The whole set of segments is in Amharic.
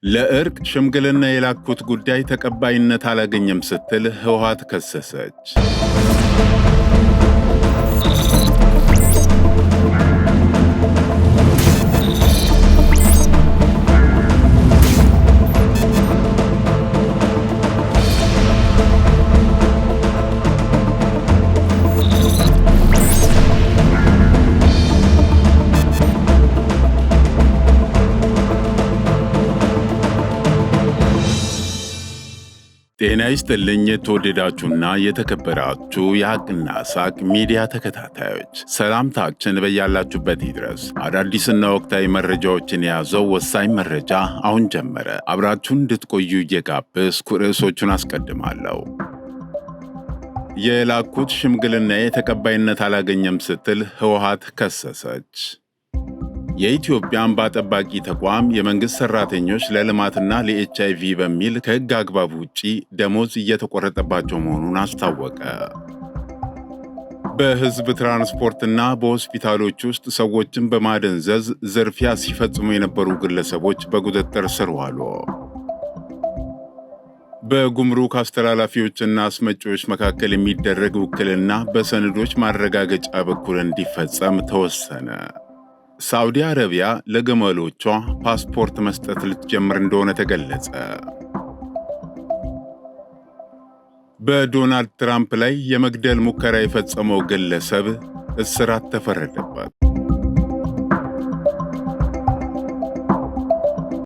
ለእርቅ ሽምግልና የላኩት ጉዳይ ተቀባይነት አላገኘም ስትል ህወሓት ከሰሰች። ጤና ይስጥልኝ የተወደዳችሁና የተከበራችሁ የሐቅና ሳቅ ሚዲያ ተከታታዮች፣ ሰላምታችን በያላችሁበት ይድረስ። አዳዲስና ወቅታዊ መረጃዎችን የያዘው ወሳኝ መረጃ አሁን ጀመረ። አብራችሁን እንድትቆዩ እየጋበዝኩ ርዕሶቹን አስቀድማለሁ። የላኩት ሽምግልናዬ ተቀባይነት አላገኘም ስትል ህወሓት ከሰሰች። የኢትዮጵያ እንባ ጠባቂ ተቋም የመንግሥት ሠራተኞች ለልማትና ለኤችአይቪ በሚል ከሕግ አግባብ ውጪ ደሞዝ እየተቆረጠባቸው መሆኑን አስታወቀ። በሕዝብ ትራንስፖርትና በሆስፒታሎች ውስጥ ሰዎችን በማደንዘዝ ዝርፊያ ሲፈጽሙ የነበሩ ግለሰቦች በቁጥጥር ስር ዋሉ። በጉምሩክ አስተላላፊዎችና አስመጪዎች መካከል የሚደረግ ውክልና በሰነዶች ማረጋገጫ በኩል እንዲፈጸም ተወሰነ። ሳዑዲ አረቢያ ለግመሎቿ ፓስፖርት መስጠት ልትጀምር እንደሆነ ተገለጸ። በዶናልድ ትራምፕ ላይ የመግደል ሙከራ የፈጸመው ግለሰብ እስራት ተፈረደበት።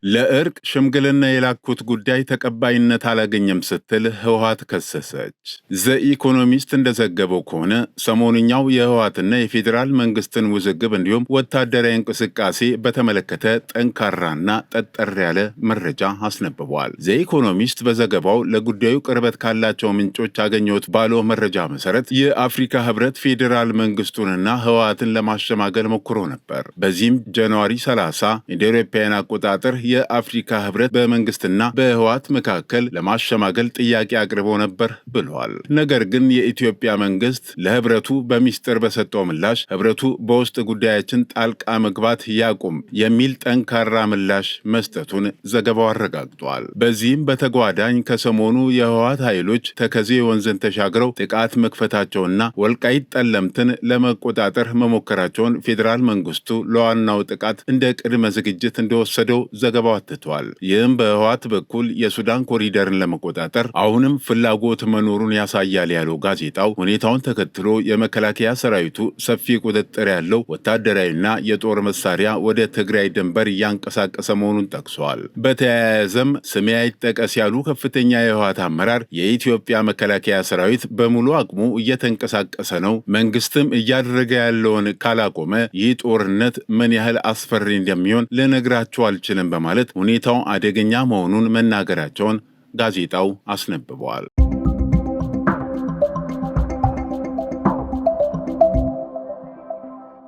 ለእርቅ ሽምግልና የላኩት ጉዳይ ተቀባይነት አላገኘም ስትል ህወሓት ከሰሰች። ዘኢኮኖሚስት እንደዘገበው ከሆነ ሰሞንኛው የህወሓትና የፌዴራል መንግስትን ውዝግብ እንዲሁም ወታደራዊ እንቅስቃሴ በተመለከተ ጠንካራና ጠጠር ያለ መረጃ አስነብቧል። ዘኢኮኖሚስት በዘገባው ለጉዳዩ ቅርበት ካላቸው ምንጮች አገኘሁት ባለው መረጃ መሰረት የአፍሪካ ህብረት ፌዴራል መንግስቱንና ህወሓትን ለማሸማገል ሞክሮ ነበር። በዚህም ጃንዋሪ 30 እንደ አውሮፓውያን አቆጣጠር የአፍሪካ ህብረት በመንግስትና በህወሓት መካከል ለማሸማገል ጥያቄ አቅርቦ ነበር ብሏል። ነገር ግን የኢትዮጵያ መንግስት ለህብረቱ በሚስጥር በሰጠው ምላሽ ህብረቱ በውስጥ ጉዳያችን ጣልቃ መግባት ያቁም የሚል ጠንካራ ምላሽ መስጠቱን ዘገባው አረጋግጧል። በዚህም በተጓዳኝ ከሰሞኑ የህወሓት ኃይሎች ተከዜ ወንዝን ተሻግረው ጥቃት መክፈታቸውና ወልቃይት ጠለምትን ለመቆጣጠር መሞከራቸውን ፌዴራል መንግስቱ ለዋናው ጥቃት እንደ ቅድመ ዝግጅት እንደወሰደው ዘገባው አትቷል። ይህም በህወሓት በኩል የሱዳን ኮሪደርን ለመቆጣጠር አሁንም ፍላጎት መኖሩን ያሳያል ያለው ጋዜጣው ሁኔታውን ተከትሎ የመከላከያ ሰራዊቱ ሰፊ ቁጥጥር ያለው ወታደራዊና የጦር መሳሪያ ወደ ትግራይ ድንበር እያንቀሳቀሰ መሆኑን ጠቅሷል። በተያያዘም ስሜ አይጠቀስ ያሉ ከፍተኛ የህወሓት አመራር የኢትዮጵያ መከላከያ ሰራዊት በሙሉ አቅሙ እየተንቀሳቀሰ ነው፣ መንግስትም እያደረገ ያለውን ካላቆመ ይህ ጦርነት ምን ያህል አስፈሪ እንደሚሆን ልነግራችሁ አልችልም በማለት ሁኔታው አደገኛ መሆኑን መናገራቸውን ጋዜጣው አስነብበዋል።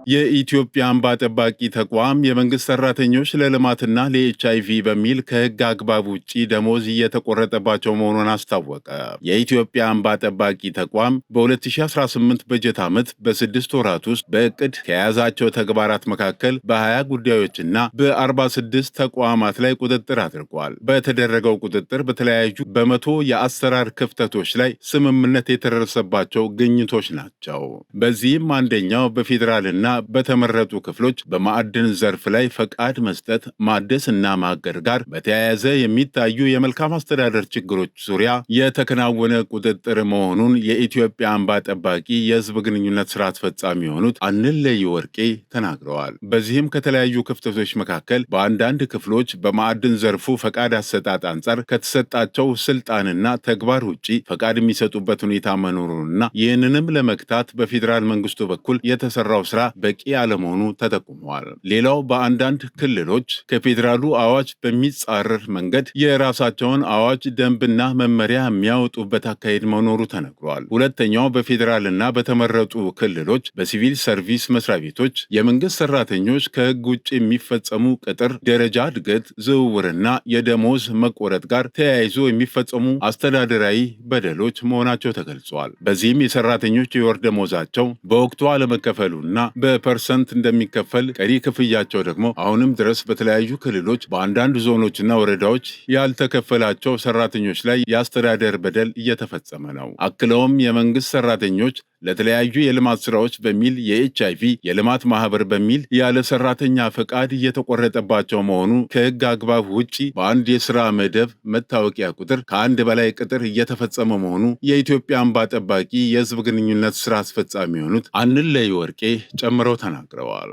የኢትዮጵያ እንባ ጠባቂ ተቋም የመንግስት ሠራተኞች ለልማትና ለኤችአይቪ በሚል ከሕግ አግባብ ውጪ ደሞዝ እየተቆረጠባቸው መሆኑን አስታወቀ። የኢትዮጵያ እንባ ጠባቂ ተቋም በ2018 በጀት ዓመት በ6 ወራት ውስጥ በእቅድ ከያዛቸው ተግባራት መካከል በ20 ጉዳዮችና በ46 ተቋማት ላይ ቁጥጥር አድርጓል። በተደረገው ቁጥጥር በተለያዩ በመቶ የአሰራር ክፍተቶች ላይ ስምምነት የተደረሰባቸው ግኝቶች ናቸው። በዚህም አንደኛው በፌዴራልና በተመረጡ ክፍሎች በማዕድን ዘርፍ ላይ ፈቃድ መስጠት፣ ማደስ እና ማገድ ጋር በተያያዘ የሚታዩ የመልካም አስተዳደር ችግሮች ዙሪያ የተከናወነ ቁጥጥር መሆኑን የኢትዮጵያ እንባ ጠባቂ የህዝብ ግንኙነት ስራ አስፈጻሚ የሆኑት አንለይ ወርቄ ተናግረዋል። በዚህም ከተለያዩ ክፍተቶች መካከል በአንዳንድ ክፍሎች በማዕድን ዘርፉ ፈቃድ አሰጣጥ አንጻር ከተሰጣቸው ስልጣንና ተግባር ውጪ ፈቃድ የሚሰጡበት ሁኔታ መኖሩንና ይህንንም ለመግታት በፌዴራል መንግስቱ በኩል የተሰራው ስራ በቂ አለመሆኑ ተጠቁመዋል። ሌላው በአንዳንድ ክልሎች ከፌዴራሉ አዋጅ በሚጻረር መንገድ የራሳቸውን አዋጅ፣ ደንብና መመሪያ የሚያወጡበት አካሄድ መኖሩ ተነግሯል። ሁለተኛው በፌዴራልና በተመረጡ ክልሎች በሲቪል ሰርቪስ መስሪያ ቤቶች የመንግስት ሰራተኞች ከህግ ውጭ የሚፈጸሙ ቅጥር፣ ደረጃ እድገት፣ ዝውውርና የደሞዝ መቆረጥ ጋር ተያይዞ የሚፈጸሙ አስተዳደራዊ በደሎች መሆናቸው ተገልጿል። በዚህም የሰራተኞች የወር ደሞዛቸው በወቅቱ አለመከፈሉና በፐርሰንት እንደሚከፈል፣ ቀሪ ክፍያቸው ደግሞ አሁንም ድረስ በተለያዩ ክልሎች በአንዳንድ ዞኖችና ወረዳዎች ያልተከፈላቸው ሰራተኞች ላይ የአስተዳደር በደል እየተፈጸመ ነው። አክለውም የመንግስት ሰራተኞች ለተለያዩ የልማት ስራዎች በሚል የኤችአይቪ የልማት ማህበር በሚል ያለ ሰራተኛ ፈቃድ እየተቆረጠባቸው መሆኑ፣ ከህግ አግባብ ውጪ በአንድ የስራ መደብ መታወቂያ ቁጥር ከአንድ በላይ ቅጥር እየተፈጸመ መሆኑ የኢትዮጵያ እንባ ጠባቂ የህዝብ ግንኙነት ስራ አስፈጻሚ የሆኑት አንለይ ወርቄ ጨምረው ተናግረዋል።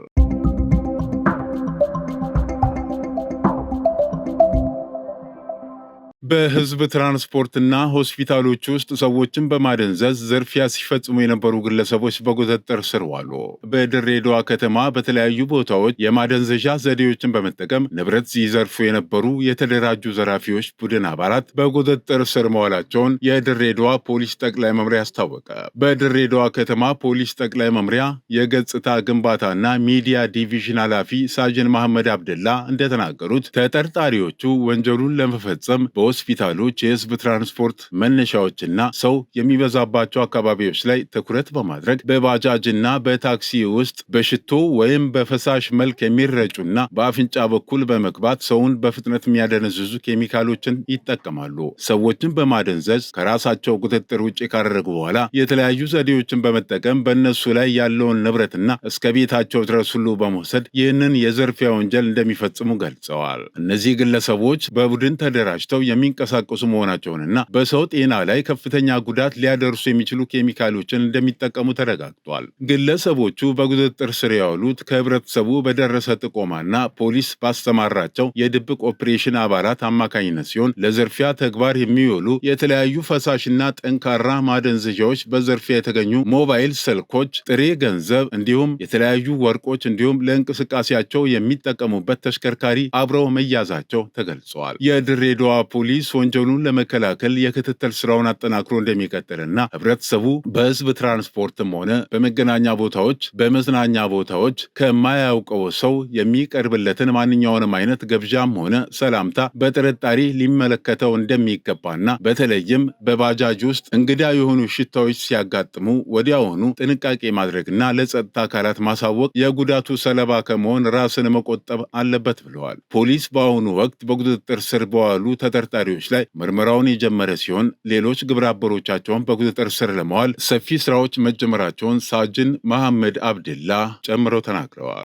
በህዝብ ትራንስፖርትና ሆስፒታሎች ውስጥ ሰዎችን በማደንዘዝ ዝርፊያ ሲፈጽሙ የነበሩ ግለሰቦች በቁጥጥር ስር ዋሉ። በድሬዳዋ ከተማ በተለያዩ ቦታዎች የማደንዘዣ ዘዴዎችን በመጠቀም ንብረት ሲዘርፉ የነበሩ የተደራጁ ዘራፊዎች ቡድን አባላት በቁጥጥር ስር መዋላቸውን የድሬዳዋ ፖሊስ ጠቅላይ መምሪያ አስታወቀ። በድሬዳዋ ከተማ ፖሊስ ጠቅላይ መምሪያ የገጽታ ግንባታና ሚዲያ ዲቪዥን ኃላፊ ሳጅን መሐመድ አብደላ እንደተናገሩት ተጠርጣሪዎቹ ወንጀሉን ለመፈጸም ሆስፒታሎች፣ የህዝብ ትራንስፖርት መነሻዎችና ሰው የሚበዛባቸው አካባቢዎች ላይ ትኩረት በማድረግ በባጃጅና በታክሲ ውስጥ በሽቶ ወይም በፈሳሽ መልክ የሚረጩና በአፍንጫ በኩል በመግባት ሰውን በፍጥነት የሚያደነዝዙ ኬሚካሎችን ይጠቀማሉ። ሰዎችን በማደንዘዝ ከራሳቸው ቁጥጥር ውጭ ካደረጉ በኋላ የተለያዩ ዘዴዎችን በመጠቀም በእነሱ ላይ ያለውን ንብረትና እስከ ቤታቸው ድረስ ሁሉ በመውሰድ ይህንን የዝርፊያ ወንጀል እንደሚፈጽሙ ገልጸዋል። እነዚህ ግለሰቦች በቡድን ተደራጅተው የሚንቀሳቀሱ መሆናቸውንና በሰው ጤና ላይ ከፍተኛ ጉዳት ሊያደርሱ የሚችሉ ኬሚካሎችን እንደሚጠቀሙ ተረጋግጧል። ግለሰቦቹ በቁጥጥር ስር ያዋሉት ከህብረተሰቡ በደረሰ ጥቆማና ፖሊስ ባስተማራቸው የድብቅ ኦፕሬሽን አባላት አማካኝነት ሲሆን ለዝርፊያ ተግባር የሚውሉ የተለያዩ ፈሳሽና ጠንካራ ማደንዘዣዎች፣ በዝርፊያ የተገኙ ሞባይል ስልኮች፣ ጥሬ ገንዘብ እንዲሁም የተለያዩ ወርቆች እንዲሁም ለእንቅስቃሴያቸው የሚጠቀሙበት ተሽከርካሪ አብረው መያዛቸው ተገልጸዋል። የድሬዳዋ ፖሊስ ወንጀሉን ለመከላከል የክትትል ስራውን አጠናክሮ እንደሚቀጥልና ህብረተሰቡ በህዝብ ትራንስፖርትም ሆነ በመገናኛ ቦታዎች፣ በመዝናኛ ቦታዎች ከማያውቀው ሰው የሚቀርብለትን ማንኛውንም አይነት ግብዣም ሆነ ሰላምታ በጥርጣሬ ሊመለከተው እንደሚገባና በተለይም በባጃጅ ውስጥ እንግዳ የሆኑ ሽታዎች ሲያጋጥሙ ወዲያውኑ ጥንቃቄ ማድረግና ለጸጥታ አካላት ማሳወቅ የጉዳቱ ሰለባ ከመሆን ራስን መቆጠብ አለበት ብለዋል። ፖሊስ በአሁኑ ወቅት በቁጥጥር ስር በዋሉ ተጠርጣሪዎች ላይ ምርመራውን የጀመረ ሲሆን ሌሎች ግብረ አበሮቻቸውን በቁጥጥር ስር ለማዋል ሰፊ ስራዎች መጀመራቸውን ሳጅን መሐመድ አብደላ ጨምረው ተናግረዋል።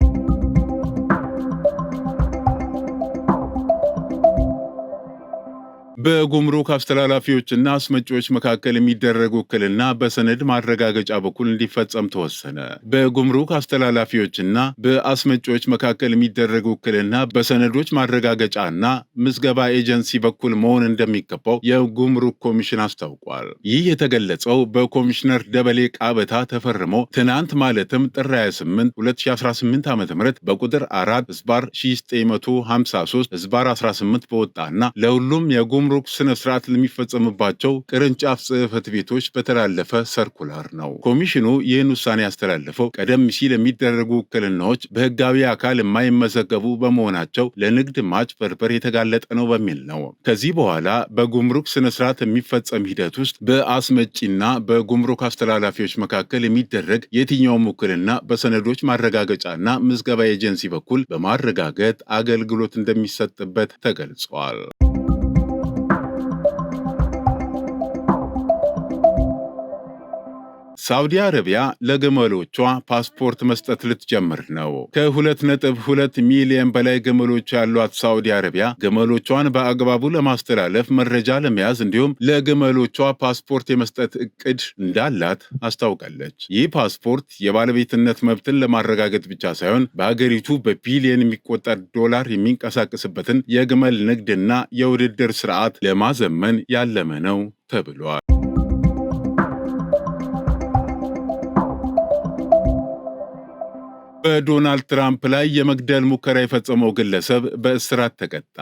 በጉምሩክ አስተላላፊዎችና አስመጪዎች መካከል የሚደረግ ውክልና በሰነድ ማረጋገጫ በኩል እንዲፈጸም ተወሰነ። በጉምሩክ አስተላላፊዎችና በአስመጪዎች መካከል የሚደረግ ውክልና በሰነዶች ማረጋገጫና ምዝገባ ኤጀንሲ በኩል መሆን እንደሚገባው የጉምሩክ ኮሚሽን አስታውቋል። ይህ የተገለጸው በኮሚሽነር ደበሌ ቃበታ ተፈርሞ ትናንት ማለትም ጥር 28 2018 ዓ.ም በቁጥር 4/1953/18 በወጣና ለሁሉም የጉምሩክ ስነ ስርዓት ለሚፈጸምባቸው ቅርንጫፍ ጽሕፈት ቤቶች በተላለፈ ሰርኩላር ነው። ኮሚሽኑ ይህን ውሳኔ ያስተላለፈው ቀደም ሲል የሚደረጉ ውክልናዎች በህጋዊ አካል የማይመዘገቡ በመሆናቸው ለንግድ ማጭበርበር የተጋለጠ ነው በሚል ነው። ከዚህ በኋላ በጉምሩክ ስነ ስርዓት የሚፈጸም ሂደት ውስጥ በአስመጪና በጉምሩክ አስተላላፊዎች መካከል የሚደረግ የትኛውም ውክልና በሰነዶች ማረጋገጫና ምዝገባ ኤጀንሲ በኩል በማረጋገጥ አገልግሎት እንደሚሰጥበት ተገልጿል። ሳውዲ አረቢያ ለግመሎቿ ፓስፖርት መስጠት ልትጀምር ነው። ከ2.2 ሚሊዮን በላይ ግመሎች ያሏት ሳውዲ አረቢያ ግመሎቿን በአግባቡ ለማስተላለፍ መረጃ ለመያዝ እንዲሁም ለግመሎቿ ፓስፖርት የመስጠት እቅድ እንዳላት አስታውቃለች። ይህ ፓስፖርት የባለቤትነት መብትን ለማረጋገጥ ብቻ ሳይሆን በሀገሪቱ በቢሊዮን የሚቆጠር ዶላር የሚንቀሳቀስበትን የግመል ንግድና የውድድር ስርዓት ለማዘመን ያለመ ነው ተብሏል። በዶናልድ ትራምፕ ላይ የመግደል ሙከራ የፈጸመው ግለሰብ በእስራት ተቀጣ።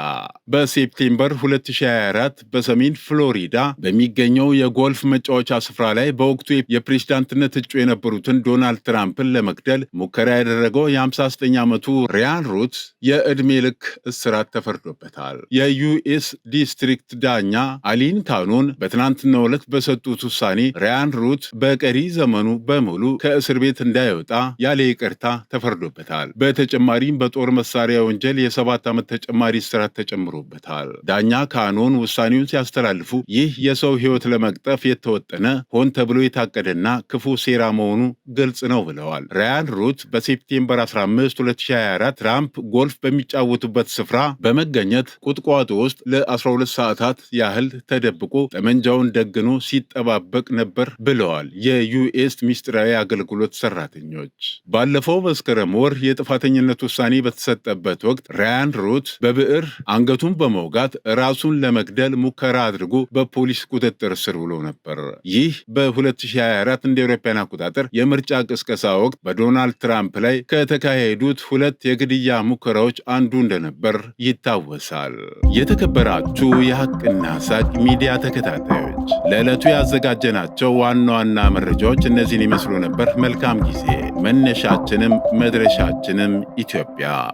በሴፕቴምበር 2024 በሰሜን ፍሎሪዳ በሚገኘው የጎልፍ መጫወቻ ስፍራ ላይ በወቅቱ የፕሬዝዳንትነት እጩ የነበሩትን ዶናልድ ትራምፕን ለመግደል ሙከራ ያደረገው የ59 ዓመቱ ራያን ሩት የዕድሜ ልክ እስራት ተፈርዶበታል። የዩኤስ ዲስትሪክት ዳኛ አሊን ካኖን በትናንትናው ዕለት በሰጡት ውሳኔ ራያን ሩት በቀሪ ዘመኑ በሙሉ ከእስር ቤት እንዳይወጣ ያለ ይቅርታ ተፈርዶበታል። በተጨማሪም በጦር መሳሪያ ወንጀል የ7 ዓመት ተጨማሪ እስራት ተጨምሮበታል። ዳኛ ካኖን ውሳኔውን ሲያስተላልፉ ይህ የሰው ሕይወት ለመቅጠፍ የተወጠነ ሆን ተብሎ የታቀደና ክፉ ሴራ መሆኑ ግልጽ ነው ብለዋል። ራያን ሩት በሴፕቴምበር 15 2024 ትራምፕ ጎልፍ በሚጫወቱበት ስፍራ በመገኘት ቁጥቋጦ ውስጥ ለ12 ሰዓታት ያህል ተደብቆ ጠመንጃውን ደግኖ ሲጠባበቅ ነበር ብለዋል የዩኤስ ምስጢራዊ አገልግሎት ሰራተኞች። ባለፈው መስከረም ወር የጥፋተኝነት ውሳኔ በተሰጠበት ወቅት ራያን ሩት በብዕር አንገቱን በመውጋት ራሱን ለመግደል ሙከራ አድርጎ በፖሊስ ቁጥጥር ስር ውሎ ነበር። ይህ በ2024 እንደ አውሮፓውያን አቆጣጠር የምርጫ ቅስቀሳ ወቅት በዶናልድ ትራምፕ ላይ ከተካሄዱት 2 የግድያ ሙከራዎች አንዱ እንደነበር ይታወሳል። የተከበራችሁ የሐቅና ሳቅ ሚዲያ ተከታታዮች ለዕለቱ ያዘጋጀናቸው ዋና ዋና መረጃዎች እነዚህን ይመስሉ ነበር። መልካም ጊዜ። መነሻችንም መድረሻችንም ኢትዮጵያ።